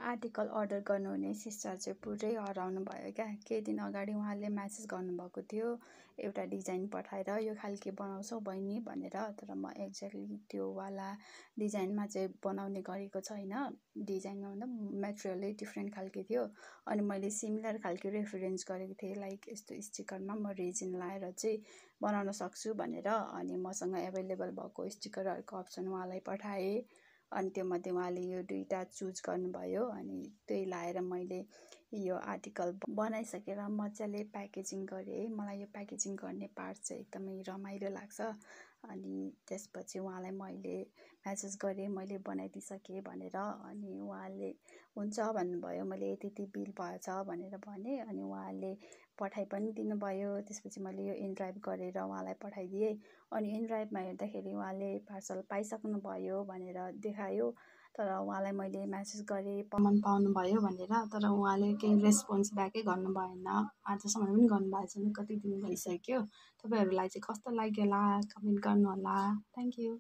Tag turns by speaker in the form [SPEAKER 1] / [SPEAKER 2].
[SPEAKER 1] Article order गर्नुहुने sister चाहिँ पुरै हराउनु भयो क्या। केही दिन अगाडि उहाँले म्यासेज गर्नुभएको थियो एउटा डिजाइन पठाएर यो खालके बनाउँछौ बहिनी भनेर, तर म एक्ज्याक्टली त्यो वाला डिजाइनमा चाहिँ बनाउने गरेको छैन। डिजाइनमा भन्दा मेटेरियलै डिफ्रेन्ट खालके थियो। अनि मैले सिमिलर खालके रेफरेन्स गरेको थिएँ, लाइक यस्तो स्टिकरमा म रेजिन लाएर चाहिँ बनाउन सक्छु भनेर। अनि मसँग एभाइलेबल भएको स्टिकरहरूको अप्सन उहाँलाई पठाएँ। अनि त्यो मध्ये उहाँले यो दुईवटा चुज गर्नुभयो। अनि त्यही लाएर मैले यो आर्टिकल बनाइसकेर मजाले प्याकेजिङ गरेँ। मलाई यो प्याकेजिङ गर्ने पार्ट चाहिँ एकदमै रमाइलो लाग्छ। अनि त्यसपछि उहाँलाई मैले म्यासेज गरेँ मैले बनाइदिइसकेँ भनेर। अनि उहाँले हुन्छ भन्नुभयो। मैले यति बिल भएछ भनेर भनेँ। अनि उहाँले पठाइ पनि दिनुभयो। त्यसपछि मैले यो इनड्राइभ गरेर उहाँलाई पठाइदिएँ। अनि इनड्राइभमा हेर्दाखेरि उहाँले पार्सल पाइसक्नुभयो भनेर देखायो। तर उहाँलाई मैले म्यासेज गरेँ सामान पाउनुभयो भनेर, तर उहाँले केही रेस्पोन्स ब्याकै गर्नु भएन। आजसम्म पनि गर्नुभएको छैन, कति दिन भइसक्यो। तपाईँहरूलाई चाहिँ कस्तो लाग्यो होला कमेन्ट गर्नु होला। Thank you.